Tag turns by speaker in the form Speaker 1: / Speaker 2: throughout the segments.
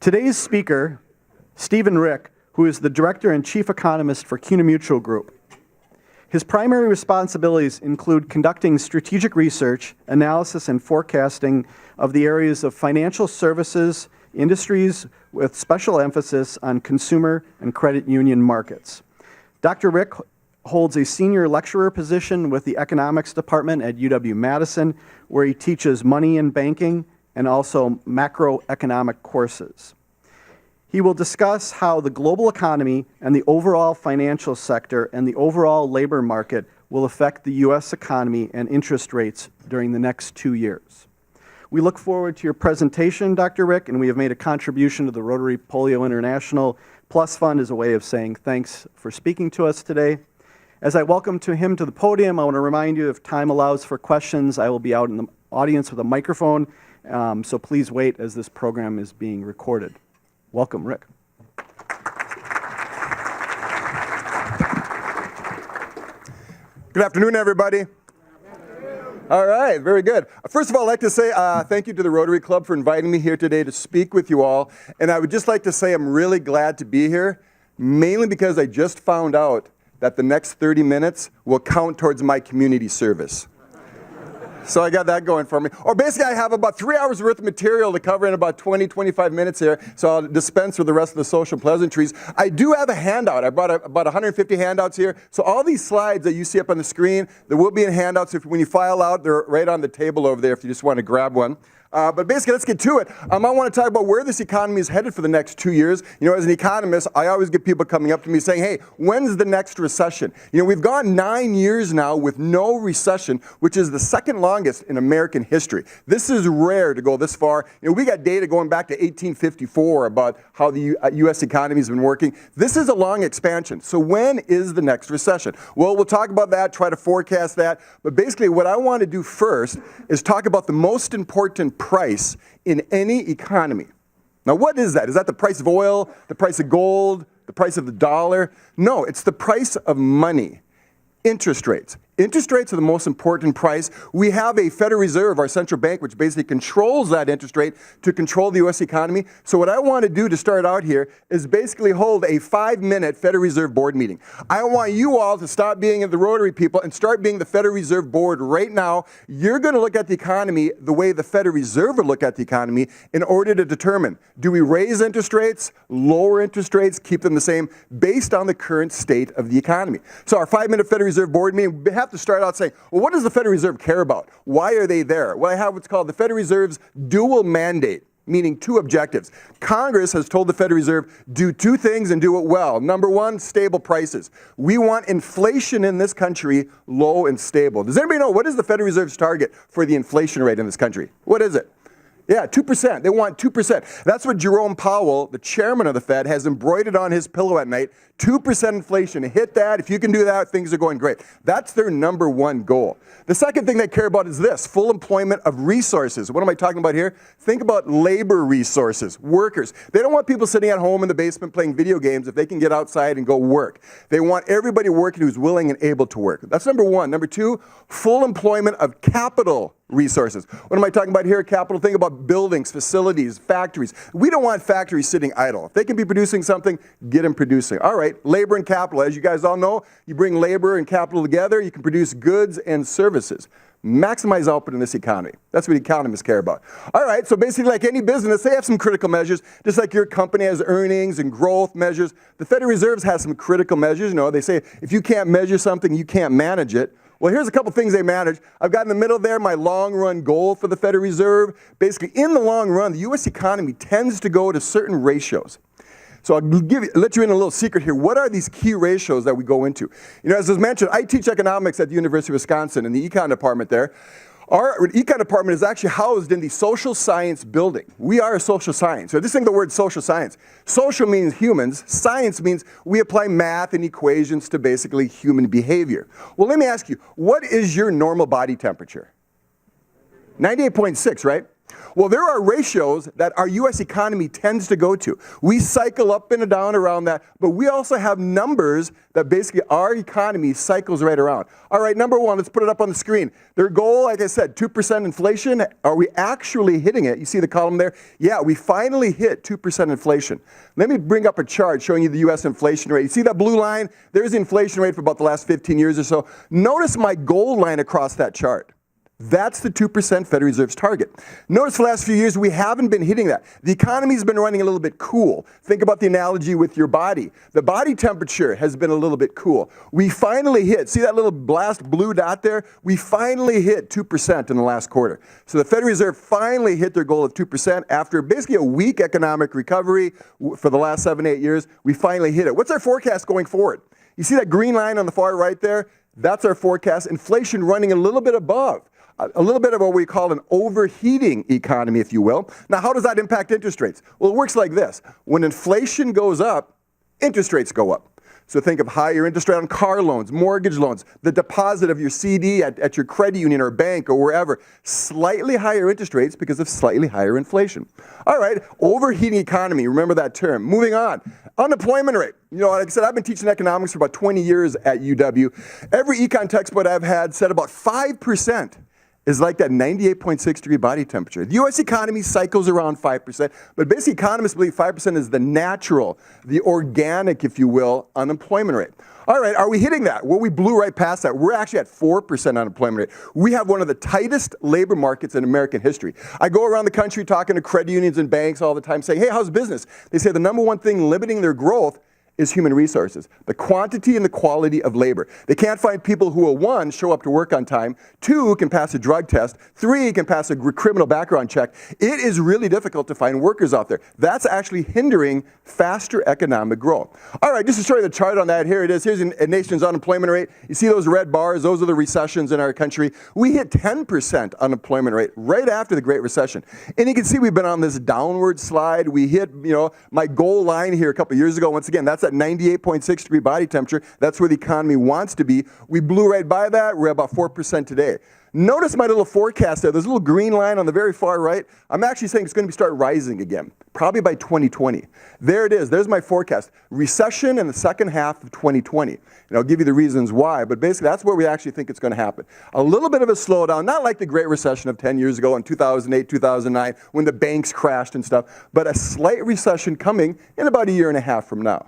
Speaker 1: Today's speaker, Stephen Rick, who is the Director and Chief Economist for CUNA Mutual Group. His primary responsibilities include conducting strategic research, analysis, and forecasting of the areas of financial services, industries with special emphasis on consumer and credit union markets. Dr. Rick holds a senior lecturer position with the Economics Department at UW-Madison, where he teaches money and banking and also macroeconomic courses. He will discuss how the global economy and the overall financial sector and the overall labor market will affect the U.S. economy and interest rates during the next 2 years. We look forward to your presentation, Dr. Rick, and we have made a contribution to the Rotary Polio International Plus Fund as a way of saying thanks for speaking to us today. As I welcome him to the podium, I want to remind you if time allows for questions, I will be out in the audience with a microphone, so please wait as this program is being recorded. Welcome, Rick.
Speaker 2: Good afternoon, everybody. All right, very good. First of all, I'd like to say thank you to the Rotary Club for inviting me here today to speak with you all. And I would just like to say I'm really glad to be here, mainly because I just found out that the next 30 minutes will count towards my community service. So I got that going for me. Or basically, I have about 3 hours worth of material to cover in about 20, 25 minutes here, so I'll dispense with the rest of the social pleasantries. I do have a handout. I brought about 150 handouts here. So all these slides that you see up on the screen, there will be in handouts. When you file out, they're right on the table over there if you just want to grab one. But basically, let's get to it. I want to talk about where this economy is headed for the next 2 years. You know, as an economist, I always get people coming up to me saying, hey, when's the next recession? You know, we've gone 9 years now with no recession, which is the second longest in American history. This is rare to go this far. You know, we got data going back to 1854 about how the U.S. economy has been working. This is a long expansion. So when is the next recession? Well, we'll talk about that, try to forecast that. But basically, what I want to do first is talk about the most important price in any economy. Now, what is that? Is that the price of oil, the price of gold, the price of the dollar? No, it's the price of money. Interest rates. Interest rates are the most important price. We have a Federal Reserve, our central bank, which basically controls that interest rate to control the U.S. economy. So what I want to do to start out here is basically hold a 5-minute Federal Reserve Board meeting. I want you all to stop being the Rotary people and start being the Federal Reserve Board right now. You're going to look at the economy the way the Federal Reserve would look at the economy in order to determine, do we raise interest rates, lower interest rates, keep them the same, based on the current state of the economy. So our 5-minute Federal Reserve Board meeting, we have to start out saying, well, what does the Federal Reserve care about? Why are they there? Well, I have what's called the Federal Reserve's dual mandate, meaning two objectives. Congress has told the Federal Reserve, do two things and do it well. Number one, stable prices. We want inflation in this country low and stable. Does anybody know what is the Federal Reserve's target for the inflation rate in this country? What is it? Yeah, 2%. They want 2%. That's what Jerome Powell, the chairman of the Fed, has embroidered on his pillow at night. 2% inflation. Hit that. If you can do that, things are going great. That's their number one goal. The second thing they care about is this, full employment of resources. What am I talking about here? Think about labor resources, workers. They don't want people sitting at home in the basement playing video games if they can get outside and go work. They want everybody working who's willing and able to work. That's number one. Number two, full employment of capital resources. What am I talking about here? Capital. Think about buildings, facilities, factories. We don't want factories sitting idle. If they can be producing something, get them producing. All right, labor and capital. As you guys all know, you bring labor and capital together, you can produce goods and services. Maximize output in this economy. That's what economists care about. All right, so basically like any business, they have some critical measures. Just like your company has earnings and growth measures, the Federal Reserve has some critical measures. You know, they say if you can't measure something, you can't manage it. Well, here's a couple things they manage. I've got in the middle there my long-run goal for the Federal Reserve. Basically, in the long run, the U.S. economy tends to go to certain ratios. So I'll let you in a little secret here. What are these key ratios that we go into? You know, as was mentioned, I teach economics at the University of Wisconsin in the econ department there. Our econ department is actually housed in the social science building. We are a social science. So just think of the word social science. Social means humans. Science means we apply math and equations to basically human behavior. Well, let me ask you, what is your normal body temperature? 98.6, right? Well, there are ratios that our U.S. economy tends to go to. We cycle up and down around that, but we also have numbers that basically our economy cycles right around. All right, number one, let's put it up on the screen. Their goal, like I said, 2% inflation. Are we actually hitting it? You see the column there? Yeah, we finally hit 2% inflation. Let me bring up a chart showing you the U.S. inflation rate. You see that blue line? There's the inflation rate for about the last 15 years or so. Notice my gold line across that chart. That's the 2% Federal Reserve's target. Notice the last few years we haven't been hitting that. The economy's been running a little bit cool. Think about the analogy with your body. The body temperature has been a little bit cool. We finally hit, see that little blast blue dot there? We finally hit 2% in the last quarter. So the Federal Reserve finally hit their goal of 2% after basically a weak economic recovery for the last 7-8 years. We finally hit it. What's our forecast going forward? You see that green line on the far right there? That's our forecast. Inflation running a little bit above. A little bit of what we call an overheating economy, if you will. Now, how does that impact interest rates? Well, it works like this. When inflation goes up, interest rates go up. So think of higher interest rate on car loans, mortgage loans, the deposit of your CD at your credit union or bank or wherever. Slightly higher interest rates because of slightly higher inflation. All right, overheating economy, remember that term. Moving on, unemployment rate. You know, like I said, I've been teaching economics for about 20 years at UW. Every econ textbook I've had said about 5% is like that 98.6-degree body temperature. The U.S. economy cycles around 5%, but basically economists believe 5% is the natural, the organic, if you will, unemployment rate. All right, are we hitting that? Well, we blew right past that. We're actually at 4% unemployment rate. We have one of the tightest labor markets in American history. I go around the country talking to credit unions and banks all the time saying, hey, how's business? They say the number one thing limiting their growth is human resources, the quantity and the quality of labor. They can't find people who will, 1, show up to work on time, 2, can pass a drug test, 3, can pass a criminal background check. It is really difficult to find workers out there. That's actually hindering faster economic growth. All right, just to show you the chart on that, here it is. Here's a nation's unemployment rate. You see those red bars? Those are the recessions in our country. We hit 10% unemployment rate right after the Great Recession. And you can see we've been on this downward slide. We hit, my goal line here a couple years ago. Once again, that's at 98.6-degree body temperature. That's where the economy wants to be. We blew right by that. We're at about 4% today. Notice my little forecast there. There's a little green line on the very far right. I'm actually saying it's going to start rising again, probably by 2020. There it is. There's my forecast. Recession in the second half of 2020. And I'll give you the reasons why, but basically that's where we actually think it's going to happen. A little bit of a slowdown, not like the Great Recession of 10 years ago in 2008, 2009, when the banks crashed and stuff, but a slight recession coming in about 1.5 years from now.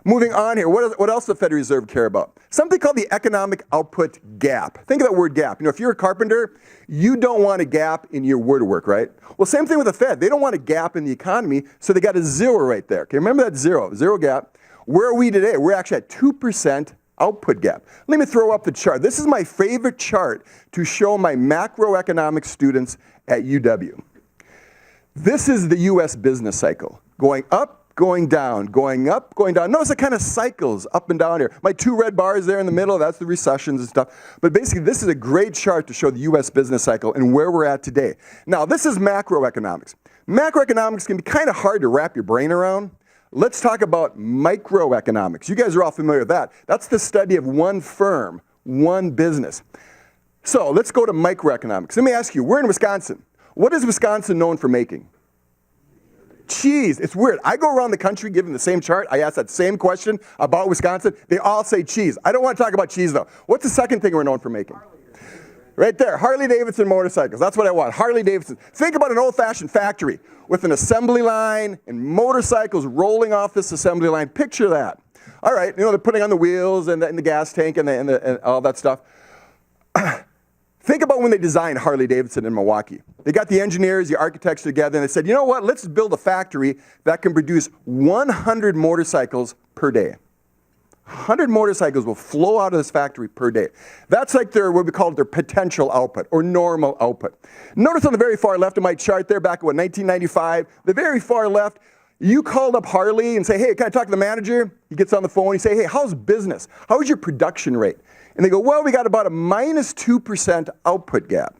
Speaker 2: Moving on here, what else does the Federal Reserve care about? Something called the economic output gap. Think of that word gap. If you're a carpenter, you don't want a gap in your woodwork, right? Well, same thing with the Fed. They don't want a gap in the economy, so they got a zero right there. Okay, remember that zero gap. Where are we today? We're actually at 2% output gap. Let me throw up the chart. This is my favorite chart to show my macroeconomics students at UW. This is the U.S. business cycle, going up, going down, going up, going down. Notice it kind of cycles up and down here. My 2 red bars there in the middle, that's the recessions and stuff. But basically, this is a great chart to show the U.S. business cycle and where we're at today. Now, this is macroeconomics. Macroeconomics can be kind of hard to wrap your brain around. Let's talk about microeconomics. You guys are all familiar with that. That's the study of one firm, one business. So let's go to microeconomics. Let me ask you, we're in Wisconsin. What is Wisconsin known for making? Cheese. It's weird. I go around the country giving the same chart. I ask that same question about Wisconsin. They all say cheese. I don't want to talk about cheese, though. What's the second thing we're known for making? Right there. Harley-Davidson motorcycles. That's what I want. Harley-Davidson. Think about an old-fashioned factory with an assembly line and motorcycles rolling off this assembly line. Picture that. All right. They're putting on the wheels and the gas tank and all that stuff. Think about when they designed Harley-Davidson in Milwaukee. They got the engineers, the architects together, and they said, you know what, let's build a factory that can produce 100 motorcycles per day. 100 motorcycles will flow out of this factory per day. That's like what we call their potential output or normal output. Notice on the very far left of my chart there, back in 1995, the very far left, you called up Harley and say, hey, can I talk to the manager? He gets on the phone, he say, hey, how's business? How's your production rate? And they go, well, we got about a minus 2% output gap.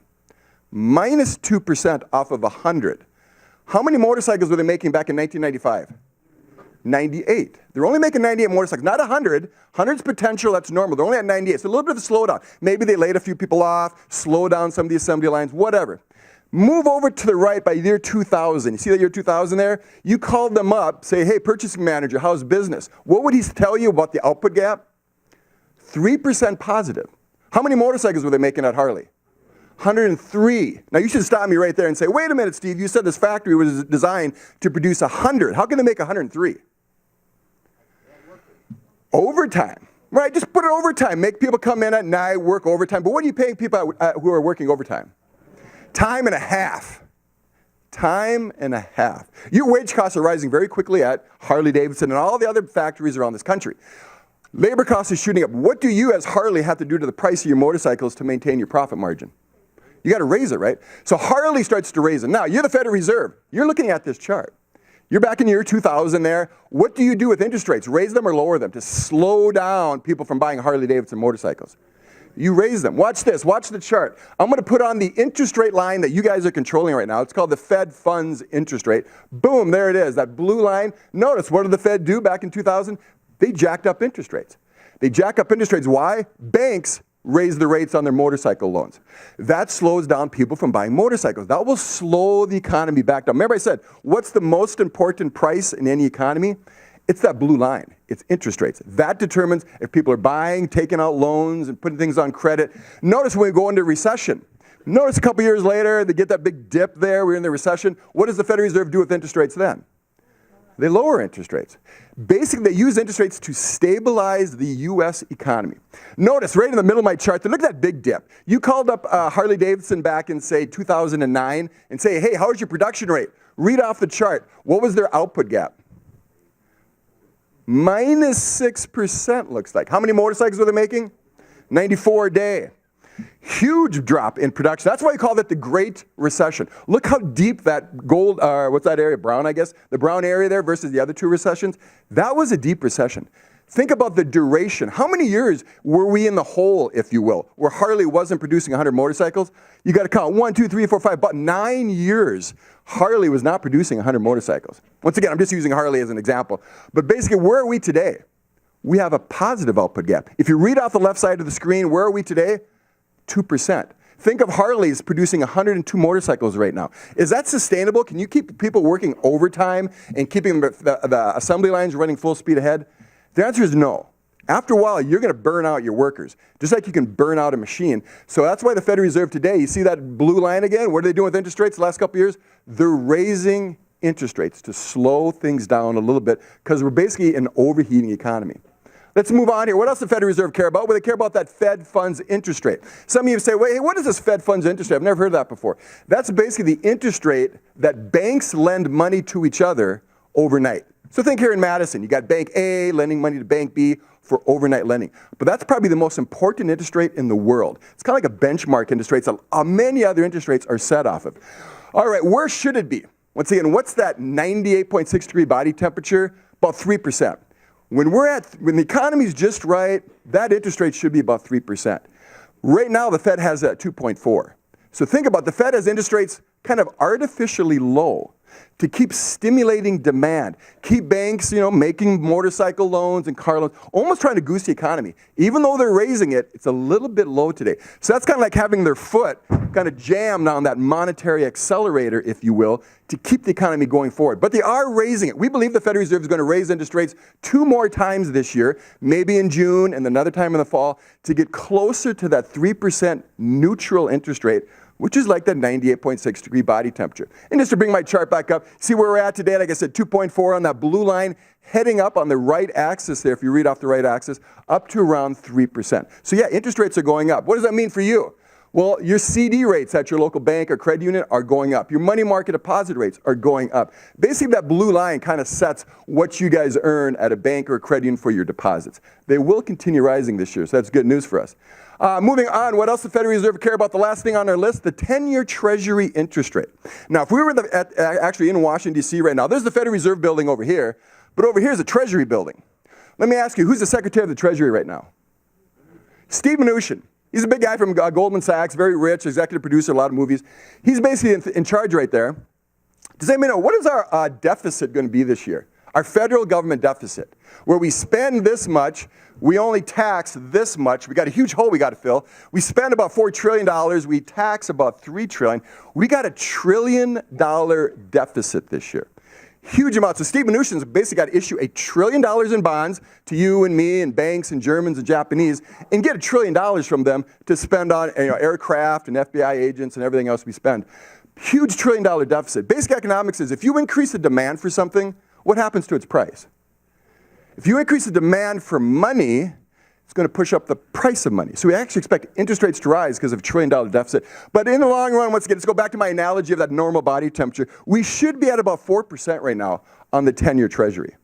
Speaker 2: Minus 2% off of 100. How many motorcycles were they making back in 1995? 98. They're only making 98 motorcycles, not 100. 100's potential, that's normal. They're only at 98. So a little bit of a slowdown. Maybe they laid a few people off, slow down some of the assembly lines, whatever. Move over to the right by year 2000. You see that year 2000 there? You call them up, say, hey, purchasing manager, how's business? What would he tell you about the output gap? 3% positive. How many motorcycles were they making at Harley? 103. Now you should stop me right there and say, wait a minute, Steve, you said this factory was designed to produce 100. How can they make 103? Overtime. Right, just put it overtime. Make people come in at night, work overtime. But what are you paying people who are working overtime? Time and a half. Time and a half. Your wage costs are rising very quickly at Harley-Davidson and all the other factories around this country. Labor costs are shooting up. What do you as Harley have to do to the price of your motorcycles to maintain your profit margin? You got to raise it, right? So Harley starts to raise it. Now, you're the Federal Reserve. You're looking at this chart. You're back in year 2000 there. What do you do with interest rates? Raise them or lower them to slow down people from buying Harley-Davidson motorcycles? You raise them. Watch this. Watch the chart. I'm going to put on the interest rate line that you guys are controlling right now. It's called the Fed funds interest rate. Boom, there it is, that blue line. Notice, what did the Fed do back in 2000? They jacked up interest rates. They jack up interest rates. Why? Banks raise the rates on their motorcycle loans. That slows down people from buying motorcycles. That will slow the economy back down. Remember I said, what's the most important price in any economy? It's that blue line. It's interest rates. That determines if people are buying, taking out loans, and putting things on credit. Notice when we go into recession. Notice a couple years later, they get that big dip there. We're in the recession. What does the Federal Reserve do with interest rates then? They lower interest rates. Basically, they use interest rates to stabilize the U.S. economy. Notice right in the middle of my chart, look at that big dip. You called up Harley-Davidson back in, say, 2009 and say, hey, how's your production rate? Read off the chart. What was their output gap? Minus 6% looks like. How many motorcycles were they making? 94 a day. Huge drop in production. That's why we call it the Great Recession. Look how deep that gold, what's that area, brown I guess? The brown area there versus the other two recessions. That was a deep recession. Think about the duration. How many years were we in the hole, if you will, where Harley wasn't producing 100 motorcycles? You got to count 1, 2, 3, 4, 5, about 9 years Harley was not producing 100 motorcycles. Once again, I'm just using Harley as an example. But basically, where are we today? We have a positive output gap. If you read off the left side of the screen, where are we today? 2%. Think of Harleys producing 102 motorcycles right now. Is that sustainable? Can you keep people working overtime and keeping the assembly lines running full speed ahead? The answer is no. After a while, you're going to burn out your workers, just like you can burn out a machine. So that's why the Federal Reserve today, you see that blue line again? What are they doing with interest rates the last couple of years? They're raising interest rates to slow things down a little bit because we're basically in an overheating economy. Let's move on here. What else does the Federal Reserve care about? Well, they care about that Fed funds interest rate. Some of you say, wait, hey, what is this Fed funds interest rate? I've never heard of that before. That's basically the interest rate that banks lend money to each other overnight. So think here in Madison. You got Bank A lending money to Bank B for overnight lending. But that's probably the most important interest rate in the world. It's kind of like a benchmark interest rate. So many other interest rates are set off of. All right, where should it be? Once again, what's that 98.6 degree body temperature? About 3%. When the economy's just right, that interest rate should be about 3%. Right now, the Fed has that 2.4. So think about the Fed has interest rates kind of artificially low to keep stimulating demand, keep banks, making motorcycle loans and car loans, almost trying to goose the economy. Even though they're raising it, it's a little bit low today. So that's kind of like having their foot kind of jammed on that monetary accelerator, if you will, to keep the economy going forward. But they are raising it. We believe the Federal Reserve is going to raise interest rates 2 more times this year, maybe in June and another time in the fall, to get closer to that 3% neutral interest rate, which is like the 98.6 degree body temperature. And just to bring my chart back up, see where we're at today, like I said, 2.4 on that blue line, heading up on the right axis there, if you read off the right axis, up to around 3%. So yeah, interest rates are going up. What does that mean for you? Well, your CD rates at your local bank or credit union are going up. Your money market deposit rates are going up. Basically, that blue line kind of sets what you guys earn at a bank or a credit union for your deposits. They will continue rising this year, so that's good news for us. Moving on, what else does the Federal Reserve care about? The last thing on our list, the 10-year Treasury interest rate. Now, if we were actually in Washington, D.C. right now, there's the Federal Reserve building over here, but over here is a Treasury building. Let me ask you, who's the Secretary of the Treasury right now? Steve Mnuchin. He's a big guy from Goldman Sachs, very rich, executive producer, a lot of movies. He's basically in charge right there. Does anybody know, what is our deficit going to be this year? Our federal government deficit, where we spend this much, we only tax this much. We got a huge hole we got to fill. We spend about $4 trillion. We tax about $3 trillion. We got $1 trillion deficit this year. Huge amounts. So Steve Mnuchin's basically got to issue $1 trillion in bonds to you and me and banks and Germans and Japanese and get $1 trillion from them to spend on aircraft and FBI agents and everything else we spend. Huge $1 trillion deficit. Basic economics is if you increase the demand for something, what happens to its price? If you increase the demand for money, it's going to push up the price of money. So we actually expect interest rates to rise because of $1 trillion deficit. But in the long run, once again, let's go back to my analogy of that normal body temperature. We should be at about 4% right now on the 10-year Treasury.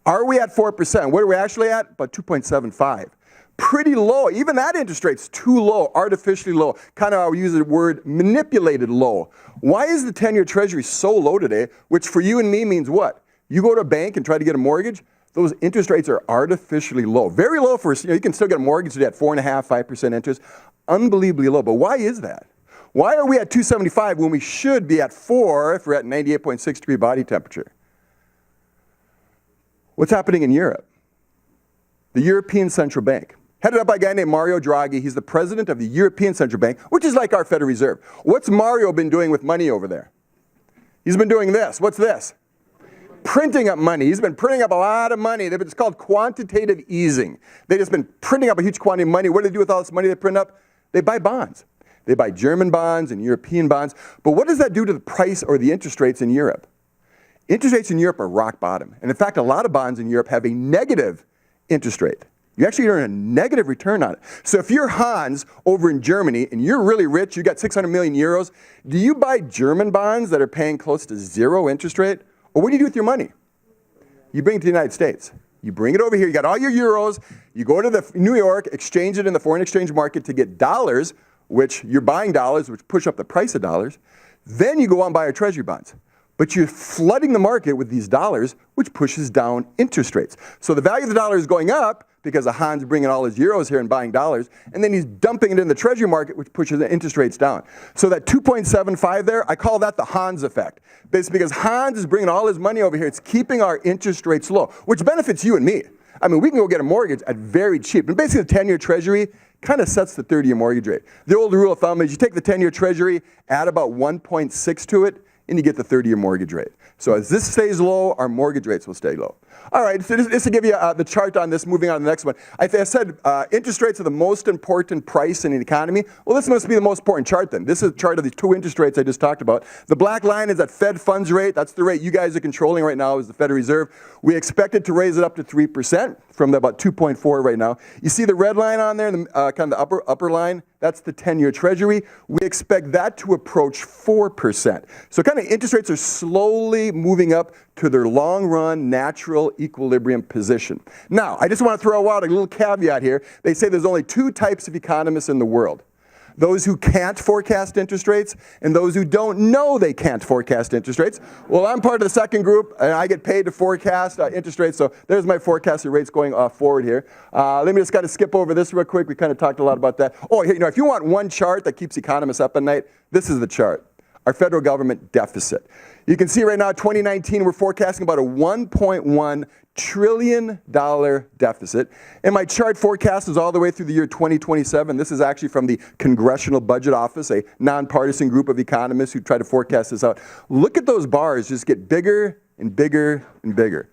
Speaker 2: Are we at 4%? What are we actually at? About 2.75. Pretty low. Even that interest rate's too low, artificially low. Kind of, I'll use the word manipulated low. Why is the 10-year Treasury so low today, which for you and me means what? You go to a bank and try to get a mortgage, those interest rates are artificially low. Very low for, you can still get a mortgage today at 4.5%, 5% interest. Unbelievably low. But why is that? Why are we at 275 when we should be at 4 if we're at 98.6 degree body temperature? What's happening in Europe? The European Central Bank, headed up by a guy named Mario Draghi. He's the president of the European Central Bank, which is like our Federal Reserve. What's Mario been doing with money over there? He's been doing this. What's this? Printing up money. He's been printing up a lot of money. It's called quantitative easing. They've just been printing up a huge quantity of money. What do they do with all this money they print up? They buy bonds. They buy German bonds and European bonds. But what does that do to the price or the interest rates in Europe? Interest rates in Europe are rock bottom. And in fact, a lot of bonds in Europe have a negative interest rate. You actually earn a negative return on it. So if you're Hans over in Germany and you're really rich, you got 600 million euros, do you buy German bonds that are paying close to 0 interest rate? Or what do you do with your money? You bring it to the United States. You bring it over here. You got all your euros. You go to New York, exchange it in the foreign exchange market to get dollars, which you're buying dollars, which push up the price of dollars. Then you go out and buy your treasury bonds. But you're flooding the market with these dollars, which pushes down interest rates. So the value of the dollar is going up because of Hans bringing all his euros here and buying dollars, and then he's dumping it in the treasury market, which pushes the interest rates down. So that 2.75 there, I call that the Hans effect. Basically because Hans is bringing all his money over here, it's keeping our interest rates low, which benefits you and me. I mean, we can go get a mortgage at very cheap. And basically the 10-year Treasury kind of sets the 30-year mortgage rate. The old rule of thumb is you take the 10-year Treasury, add about 1.6 to it, and you get the 30-year mortgage rate. So as this stays low, our mortgage rates will stay low. All right, so just to give you the chart on this, moving on to the next one. I said interest rates are the most important price in an economy. Well, this must be the most important chart then. This is a chart of the 2 interest rates I just talked about. The black line is that Fed funds rate. That's the rate you guys are controlling right now is the Federal Reserve. We expect it to raise it up to 3% from about 2.4 right now. You see the red line on there, kind of the upper line? That's the 10-year Treasury. We expect that to approach 4%. So kind of interest rates are slowly moving up to their long-run natural equilibrium position. Now, I just want to throw out a little caveat here. They say there's only 2 types of economists in the world. Those who can't forecast interest rates and those who don't know they can't forecast interest rates. Well, I'm part of the second group, and I get paid to forecast interest rates, so there's my forecasted rates going forward here. Let me just kind of skip over this real quick. We kind of talked a lot about that. Oh, if you want one chart that keeps economists up at night, this is the chart. Our federal government deficit. You can see right now, 2019, we're forecasting about a $1.1 trillion deficit. And my chart forecast is all the way through the year 2027. This is actually from the Congressional Budget Office, a nonpartisan group of economists who try to forecast this out. Look at those bars just get bigger and bigger and bigger.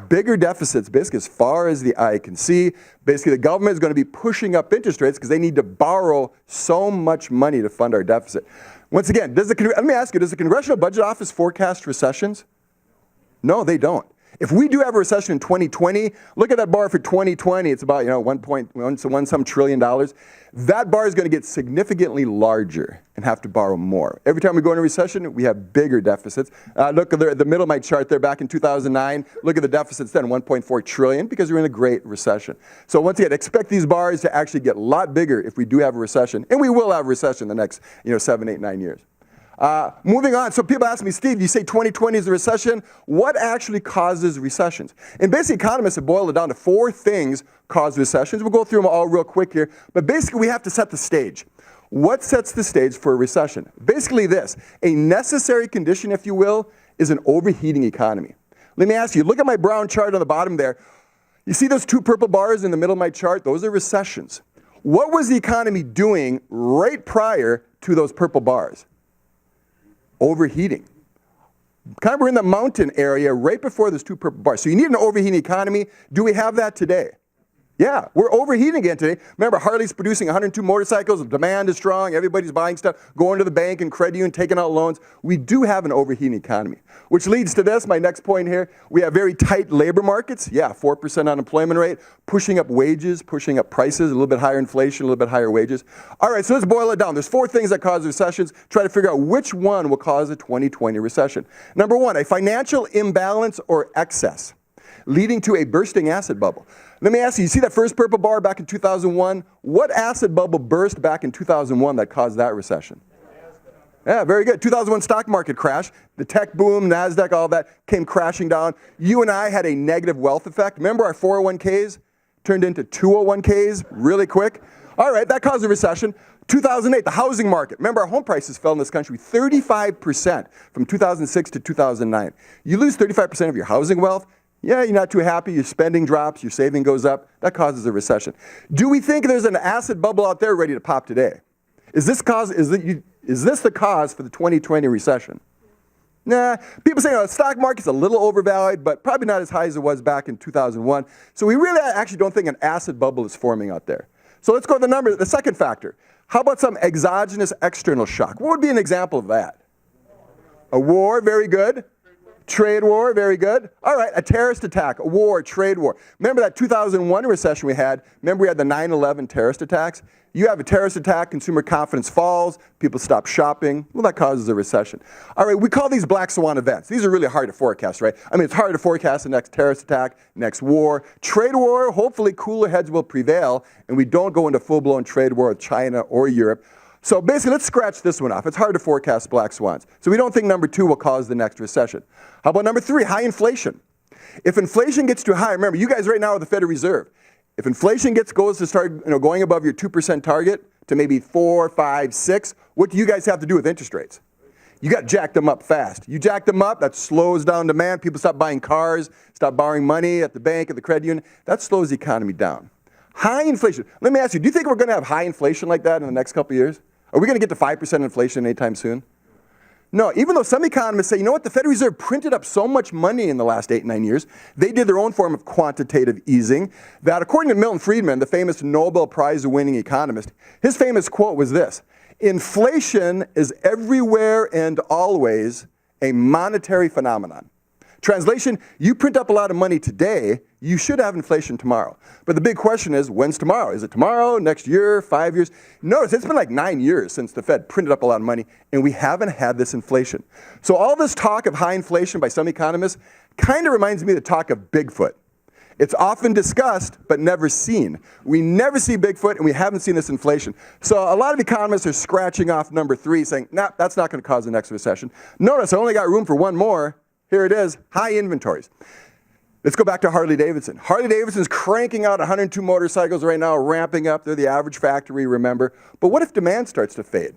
Speaker 2: Bigger deficits, basically as far as the eye can see. Basically, the government is going to be pushing up interest rates because they need to borrow so much money to fund our deficit. Once again, let me ask you, does the Congressional Budget Office forecast recessions? No, they don't. If we do have a recession in 2020, look at that bar for 2020. It's about $1 trillion. That bar is going to get significantly larger and have to borrow more. Every time we go into a recession, we have bigger deficits. Look at the middle of my chart there back in 2009. Look at the deficits then, 1.4 trillion because we're in a great recession. So once again, expect these bars to actually get a lot bigger if we do have a recession. And we will have a recession in the next 7, 8, 9 years. Moving on, so people ask me, Steve, you say 2020 is a recession. What actually causes recessions? And basically, economists have boiled it down to 4 things cause recessions. We'll go through them all real quick here. But basically, we have to set the stage. What sets the stage for a recession? Basically this, a necessary condition, if you will, is an overheating economy. Let me ask you, look at my brown chart on the bottom there. You see those two purple bars in the middle of my chart? Those are recessions. What was the economy doing right prior to those purple bars? Overheating. Kind of we're in the mountain area right before those two purple bars. So you need an overheating economy. Do we have that today? Yeah, we're overheating again today. Remember, Harley's producing 102 motorcycles. The demand is strong. Everybody's buying stuff, going to the bank and credit union, taking out loans. We do have an overheating economy, which leads to this, my next point here. We have very tight labor markets. Yeah, 4% unemployment rate, pushing up wages, pushing up prices, a little bit higher inflation, a little bit higher wages. All right, so let's boil it down. There's 4 things that cause recessions. Try to figure out which one will cause a 2020 recession. Number 1, a financial imbalance or excess, leading to a bursting asset bubble. Let me ask you, you see that first purple bar back in 2001? What asset bubble burst back in 2001 that caused that recession? Yeah, very good. 2001 stock market crash. The tech boom, NASDAQ, all that came crashing down. You and I had a negative wealth effect. Remember our 401ks turned into 201ks really quick? All right, that caused a recession. 2008, the housing market. Remember, our home prices fell in this country 35% from 2006 to 2009. You lose 35% of your housing wealth. Yeah, you're not too happy, your spending drops, your saving goes up. That causes a recession. Do we think there's an asset bubble out there ready to pop today? Is this the cause for the 2020 recession? Nah, people say the stock market's a little overvalued, but probably not as high as it was back in 2001. So we really actually don't think an asset bubble is forming out there. So let's go to the second factor. How about some exogenous external shock? What would be an example of that? A war, very good. Trade war, very good. All right, a terrorist attack, a war, trade war. Remember that 2001 recession we had? Remember we had the 9/11 terrorist attacks? You have a terrorist attack, consumer confidence falls, people stop shopping. Well, that causes a recession. All right, we call these black swan events. These are really hard to forecast, right? I mean, it's hard to forecast the next terrorist attack, next war. Trade war, hopefully cooler heads will prevail, and we don't go into full-blown trade war with China or Europe. So basically, let's scratch this one off. It's hard to forecast black swans. So we don't think number 2 will cause the next recession. How about number 3, high inflation? If inflation gets too high, remember, you guys right now are the Federal Reserve. If inflation goes to start going above your 2% target to maybe 4, 5, 6, what do you guys have to do with interest rates? You got to jack them up fast. You jack them up, that slows down demand. People stop buying cars, stop borrowing money at the bank, at the credit union. That slows the economy down. High inflation. Let me ask you, do you think we're going to have high inflation like that in the next couple of years? Are we going to get to 5% inflation anytime soon? No, even though some economists say, you know what, the Federal Reserve printed up so much money in the last 8, 9 years, they did their own form of quantitative easing, that according to Milton Friedman, the famous Nobel Prize-winning economist, his famous quote was this: inflation is everywhere and always a monetary phenomenon. Translation, you print up a lot of money today, you should have inflation tomorrow. But the big question is, when's tomorrow? Is it tomorrow, next year, 5 years? Notice it's been like 9 years since the Fed printed up a lot of money, and we haven't had this inflation. So all this talk of high inflation by some economists kind of reminds me of the talk of Bigfoot. It's often discussed, but never seen. We never see Bigfoot, and we haven't seen this inflation. So a lot of economists are scratching off number 3, saying, nah, that's not going to cause the next recession. Notice I only got room for one more. Here it is, high inventories. Let's go back to Harley-Davidson. Harley-Davidson's cranking out 102 motorcycles right now, ramping up. They're the average factory, remember. But what if demand starts to fade?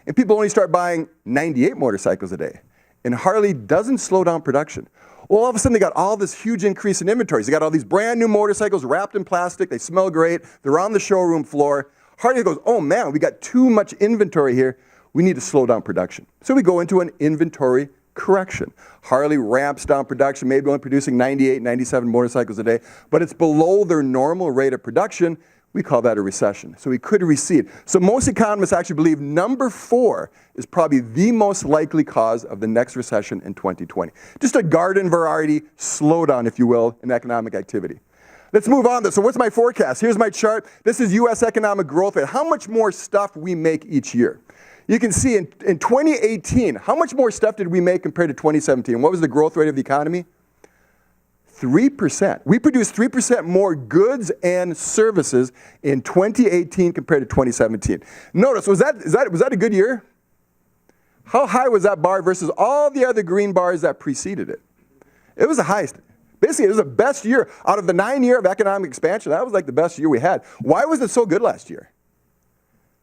Speaker 2: And people only start buying 98 motorcycles a day. And Harley doesn't slow down production. Well, all of a sudden, they got all this huge increase in inventories. They got all these brand new motorcycles wrapped in plastic. They smell great. They're on the showroom floor. Harley goes, oh man, we got too much inventory here. We need to slow down production. So we go into an inventory correction. Harley ramps down production, maybe only producing 98, 97 motorcycles a day, but it's below their normal rate of production. We call that a recession. So we could recede. So most economists actually believe number 4 is probably the most likely cause of the next recession in 2020. Just a garden variety slowdown, if you will, in economic activity. Let's move on. So what's my forecast? Here's my chart. This is U.S. economic growth rate, how much more stuff we make each year. You can see in 2018, how much more stuff did we make compared to 2017? What was the growth rate of the economy? 3%. We produced 3% more goods and services in 2018 compared to 2017. Notice, was that a good year? How high was that bar versus all the other green bars that preceded it? It was the highest. Basically, it was the best year. Out of the 9 years of economic expansion, that was like the best year we had. Why was it so good last year?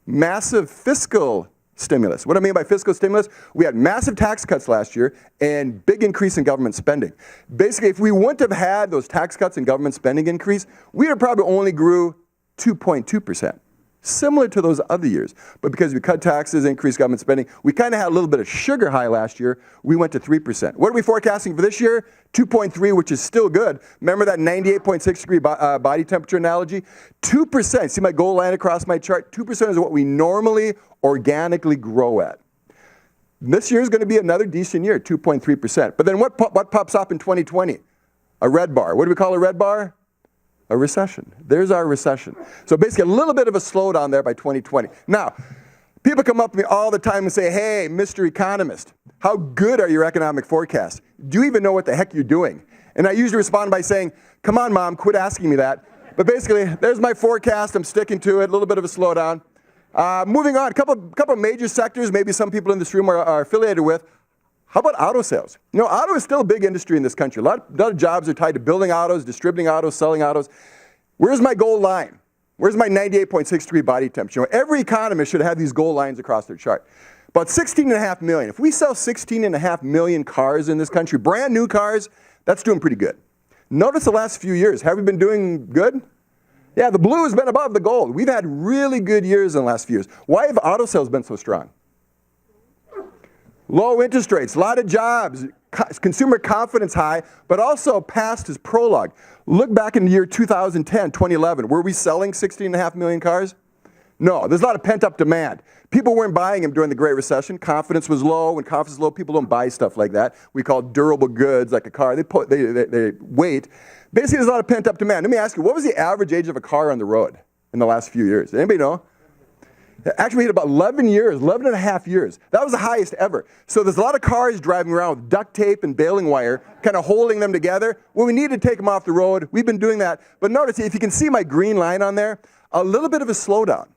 Speaker 2: Massive fiscal stimulus. What do I mean by fiscal stimulus? We had massive tax cuts last year and big increase in government spending. Basically, if we wouldn't have had those tax cuts and government spending increase, we would have probably only grew 2.2%. Similar to those other years. But because we cut taxes, increased government spending, we kind of had a little bit of sugar high last year. We went to 3%. What are we forecasting for this year? 2.3, which is still good. Remember that 98.6 degree body temperature analogy? 2%, see my goal line across my chart? 2% is what we normally organically grow at. This year is going to be another decent year, 2.3%. But then what pops up in 2020? A red bar. What do we call a red bar? A recession. There's our recession. So basically a little bit of a slowdown there by 2020. Now, people come up to me all the time and say, hey, Mr. Economist, how good are your economic forecasts? Do you even know what the heck you're doing? And I usually respond by saying, come on, Mom, quit asking me that. But basically, there's my forecast. I'm sticking to it. A little bit of a slowdown. Moving on, a couple of major sectors maybe some people in this room are affiliated with. How about auto sales? You know, auto is still a big industry in this country. A lot of jobs are tied to building autos, distributing autos, selling autos. Where's my goal line? Where's my 98.63 body temperature? You know, every economist should have these goal lines across their chart. About 16.5 million. If we sell 16.5 million cars in this country, brand new cars, that's doing pretty good. Notice the last few years. Have we been doing good? Yeah, the blue has been above the gold. We've had really good years in the last few years. Why have auto sales been so strong? Low interest rates, a lot of jobs, consumer confidence high, but also past is prologue. Look back in the year 2010, 2011. Were we selling 16.5 million cars? No, there's a lot of pent-up demand. People weren't buying them during the Great Recession. Confidence was low. When confidence is low, people don't buy stuff like that. We call durable goods, like a car. They wait. Basically, there's a lot of pent-up demand. Let me ask you, what was the average age of a car on the road in the last few years? Anybody know? Actually, we hit about 11 years, 11 and a half years. That was the highest ever. So there's a lot of cars driving around with duct tape and baling wire, kind of holding them together. Well, we need to take them off the road. We've been doing that. But notice, if you can see my green line on there, a little bit of a slowdown,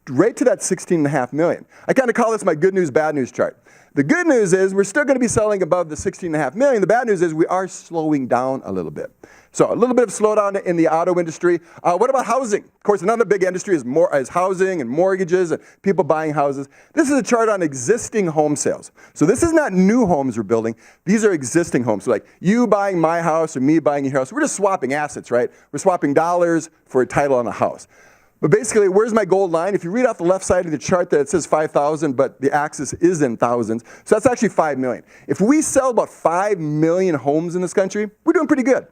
Speaker 2: right to that 16.5 million. I kind of call this my good news, bad news chart. The good news is we're still going to be selling above the 16.5 million. The bad news is we are slowing down a little bit. So a little bit of slowdown in the auto industry. What about housing? Of course, another big industry is housing and mortgages and people buying houses. This is a chart on existing home sales. So this is not new homes we're building. These are existing homes. So like you buying my house or me buying your house. We're just swapping assets, right? We're swapping dollars for a title on a house. But basically, where's my gold line? If you read off the left side of the chart that it says 5,000, but the axis is in thousands. So that's actually 5 million. If we sell about 5 million homes in this country, we're doing pretty good.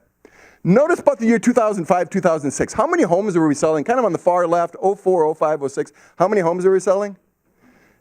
Speaker 2: Notice about the year 2005, 2006. How many homes were we selling? Kind of on the far left, 04, 05, 06. How many homes were we selling?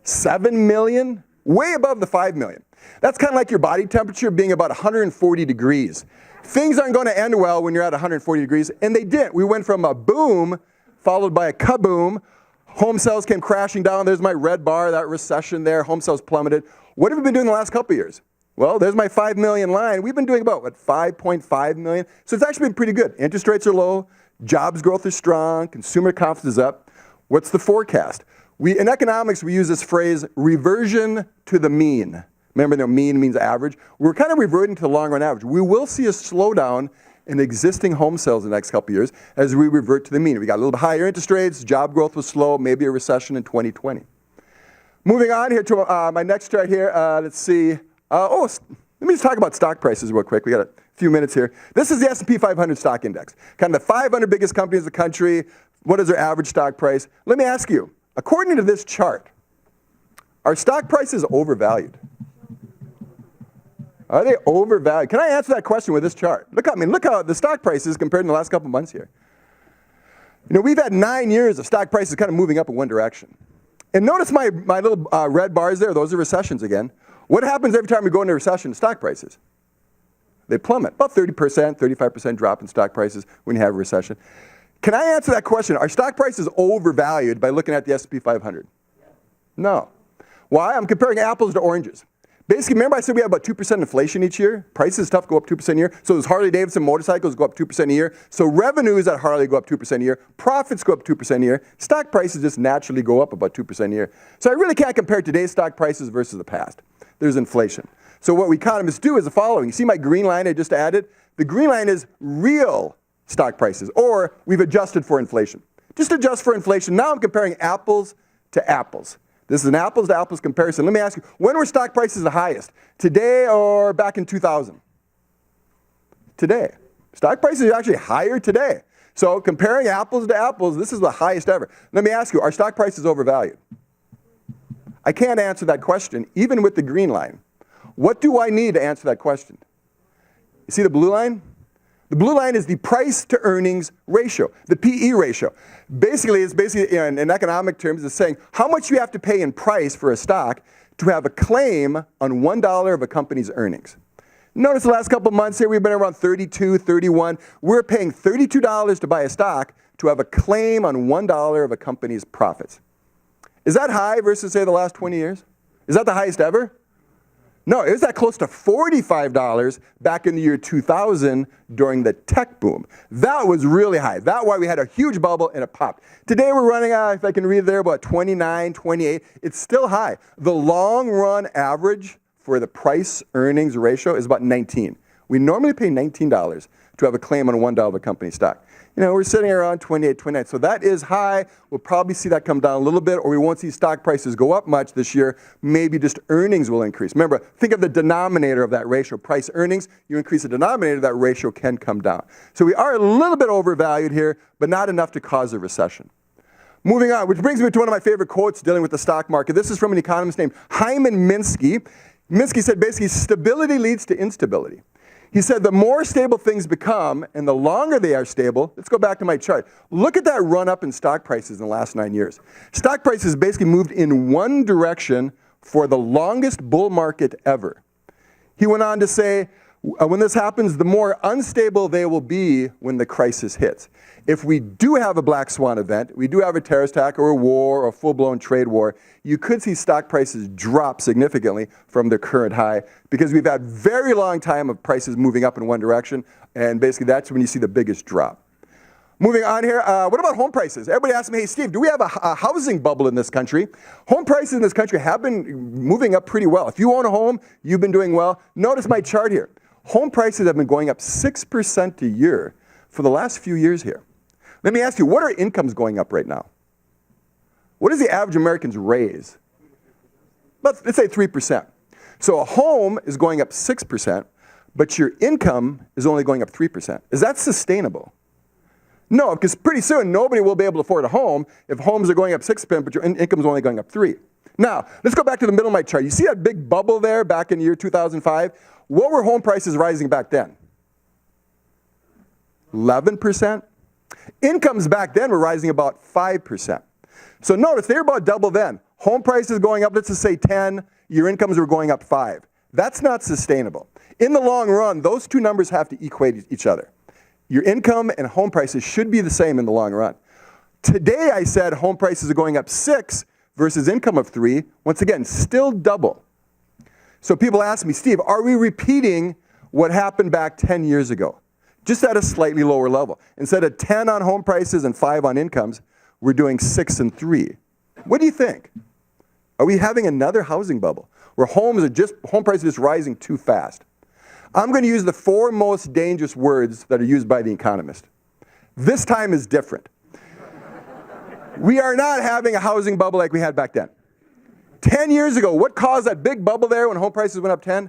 Speaker 2: 7 million? Way above the 5 million. That's kind of like your body temperature being about 140 degrees. Things aren't going to end well when you're at 140 degrees, and they didn't. We went from a boom followed by a kaboom. Home sales came crashing down. There's my red bar, that recession there. Home sales plummeted. What have we been doing the last couple of years? Well, there's my 5 million line. We've been doing about, 5.5 million? So it's actually been pretty good. Interest rates are low. Jobs growth is strong. Consumer confidence is up. What's the forecast? In economics, we use this phrase, reversion to the mean. Remember, the mean means average. We're kind of reverting to the long-run average. We will see a slowdown in existing home sales in the next couple of years as we revert to the mean. We got a little bit higher interest rates. Job growth was slow. Maybe a recession in 2020. Moving on here to my next chart here. Let's see. Let me just talk about stock prices real quick. We got a few minutes here. This is the S&P 500 stock index. Kind of the 500 biggest companies in the country. What is their average stock price? Let me ask you, according to this chart, are stock prices overvalued? Are they overvalued? Can I answer that question with this chart? Look how the stock price is compared to the last couple of months here. You know, we've had 9 years of stock prices kind of moving up in one direction. And notice my little red bars there. Those are recessions again. What happens every time we go into a recession to stock prices? They plummet. About 30%, 35% drop in stock prices when you have a recession. Can I answer that question? Are stock prices overvalued by looking at the S&P 500? No. Why? I'm comparing apples to oranges. Basically, remember I said we have about 2% inflation each year? Prices stuff go up 2% a year. So those Harley-Davidson motorcycles go up 2% a year. So revenues at Harley go up 2% a year. Profits go up 2% a year. Stock prices just naturally go up about 2% a year. So I really can't compare today's stock prices versus the past. There's inflation. So what we economists do is the following. You see my green line I just added? The green line is real stock prices, or we've adjusted for inflation. Just adjust for inflation. Now I'm comparing apples to apples. This is an apples-to-apples comparison. Let me ask you, when were stock prices the highest? Today or back in 2000? Today. Stock prices are actually higher today. So comparing apples to apples, this is the highest ever. Let me ask you, are stock prices overvalued? I can't answer that question, even with the green line. What do I need to answer that question? You see the blue line? The blue line is the price to earnings ratio, the PE ratio. Basically, in economic terms, it's saying how much you have to pay in price for a stock to have a claim on $1 of a company's earnings. Notice the last couple of months here, we've been around 32, 31. We're paying $32 to buy a stock to have a claim on $1 of a company's profits. Is that high versus, say, the last 20 years? Is that the highest ever? No, it was that close to $45 back in the year 2000 during the tech boom. That was really high. That's why we had a huge bubble and it popped. Today we're running, if I can read there, about 29, 28. It's still high. The long run average for the price earnings ratio is about 19. We normally pay $19 to have a claim on $1 of a company stock. We're sitting around 28, 29. So that is high. We'll probably see that come down a little bit, or we won't see stock prices go up much this year. Maybe just earnings will increase. Remember, think of the denominator of that ratio. Price earnings, you increase the denominator, that ratio can come down. So we are a little bit overvalued here, but not enough to cause a recession. Moving on, which brings me to one of my favorite quotes dealing with the stock market. This is from an economist named Hyman Minsky. Minsky said basically, stability leads to instability. He said the more stable things become and the longer they are stable, let's go back to my chart. Look at that run up in stock prices in the last 9 years. Stock prices basically moved in one direction for the longest bull market ever. He went on to say, when this happens, the more unstable they will be when the crisis hits. If we do have a black swan event, we do have a terrorist attack or a war or a full-blown trade war, you could see stock prices drop significantly from their current high because we've had very long time of prices moving up in one direction, and basically that's when you see the biggest drop. Moving on here, what about home prices? Everybody asks me, hey Steve, do we have a housing bubble in this country? Home prices in this country have been moving up pretty well. If you own a home, you've been doing well. Notice my chart here. Home prices have been going up 6% a year for the last few years here. Let me ask you, what are incomes going up right now? What does the average American's raise? Let's say 3%. So a home is going up 6%, but your income is only going up 3%. Is that sustainable? No, because pretty soon nobody will be able to afford a home if homes are going up 6%, but your income is only going up 3%. Now, let's go back to the middle of my chart. You see that big bubble there back in the year 2005? What were home prices rising back then? 11%? Incomes back then were rising about 5%. So notice, they were about double then. Home prices going up, let's just say 10, your incomes were going up 5. That's not sustainable. In the long run, those two numbers have to equate each other. Your income and home prices should be the same in the long run. Today, I said home prices are going up 6 versus income of 3. Once again, still double. So people ask me, Steve, are we repeating what happened back 10 years ago? Just at a slightly lower level. Instead of 10 on home prices and 5 on incomes, we're doing 6 and 3. What do you think? Are we having another housing bubble where home prices are just rising too fast? I'm going to use the 4 most dangerous words that are used by the Economist. This time is different. We are not having a housing bubble like we had back then. 10 years ago, what caused that big bubble there when home prices went up 10?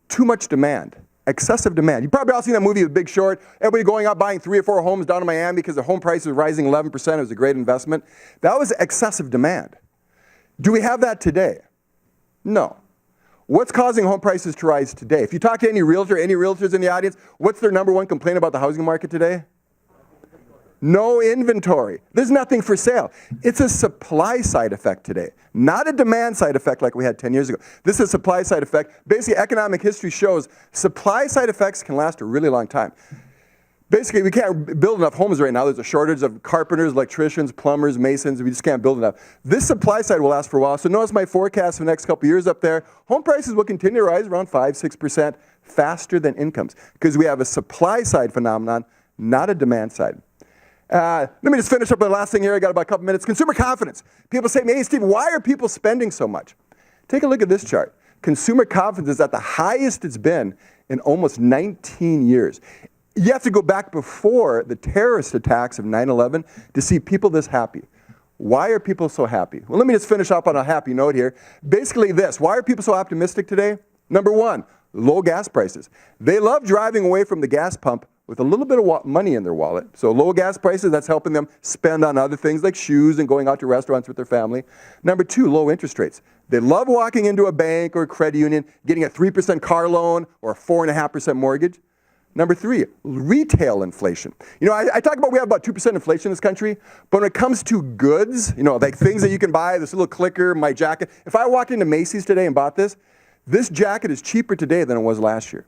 Speaker 2: Too much demand. Excessive demand. You've probably all seen that movie, The Big Short. Everybody going out buying 3 or 4 homes down in Miami because the home price was rising 11%. It was a great investment. That was excessive demand. Do we have that today? No. What's causing home prices to rise today? If you talk to any realtors in the audience, what's their number one complaint about the housing market today? No inventory. There's nothing for sale. It's a supply side effect today, not a demand side effect like we had 10 years ago. This is a supply side effect. Basically, economic history shows supply side effects can last a really long time. Basically, we can't build enough homes right now. There's a shortage of carpenters, electricians, plumbers, masons. We just can't build enough. This supply side will last for a while. So notice my forecast for the next couple of years up there. Home prices will continue to rise around 5-6% faster than incomes because we have a supply side phenomenon, not a demand side. Let me just finish up with the last thing here. I got about a couple minutes. Consumer confidence. People say, hey, Steve, why are people spending so much? Take a look at this chart. Consumer confidence is at the highest it's been in almost 19 years. You have to go back before the terrorist attacks of 9/11 to see people this happy. Why are people so happy? Well, let me just finish up on a happy note here. Basically this, why are people so optimistic today? Number one, low gas prices. They love driving away from the gas pump with a little bit of money in their wallet. So low gas prices, that's helping them spend on other things like shoes and going out to restaurants with their family. Number two, low interest rates. They love walking into a bank or a credit union, getting a 3% car loan or a 4.5% mortgage. Number three, retail inflation. You know, I talk about we have about 2% inflation in this country, but when it comes to goods, you know, like things that you can buy, this little clicker, my jacket. If I walked into Macy's today and bought this jacket is cheaper today than it was last year.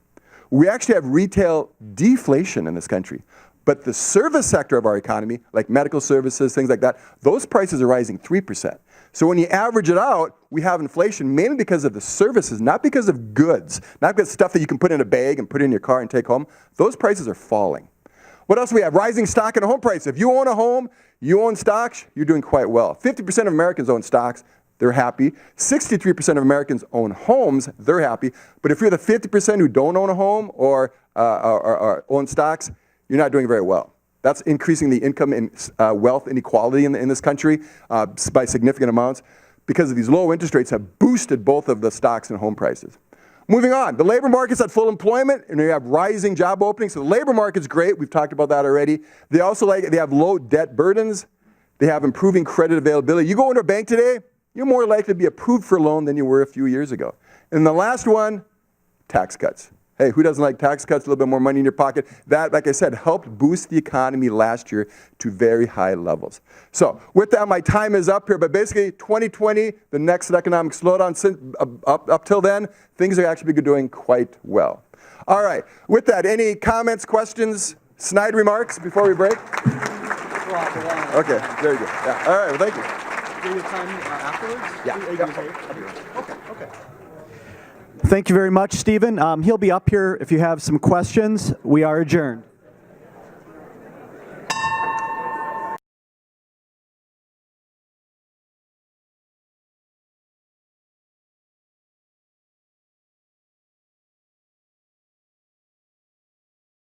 Speaker 2: We actually have retail deflation in this country. But the service sector of our economy, like medical services, things like that, those prices are rising 3%. So when you average it out, we have inflation mainly because of the services, not because of goods, not because stuff that you can put in a bag and put in your car and take home. Those prices are falling. What else do we have? Rising stock and home price. If you own a home, you own stocks, you're doing quite well. 50% of Americans own stocks. They're happy. 63% of Americans own homes. They're happy. But if you're the 50% who don't own a home or own stocks, you're not doing very well. That's increasing the income and wealth inequality in this country by significant amounts because of these low interest rates have boosted both of the stocks and home prices. Moving on, the labor market's at full employment, and you have rising job openings. So the labor market's great. We've talked about that already. They also they have low debt burdens. They have improving credit availability. You go into a bank today, you're more likely to be approved for a loan than you were a few years ago. And the last one, tax cuts. Hey, who doesn't like tax cuts? A little bit more money in your pocket. That, like I said, helped boost the economy last year to very high levels. So with that, my time is up here. But basically, 2020, the next economic slowdown, up till then, things are actually doing quite well. All right. With that, any comments, questions, snide remarks before we break? Okay, very good. Yeah. All right, well, thank you.
Speaker 1: Do you have time afterwards?
Speaker 2: Yeah.
Speaker 1: Okay. Thank you very much, Stephen. He'll be up here if you have some questions. We are adjourned.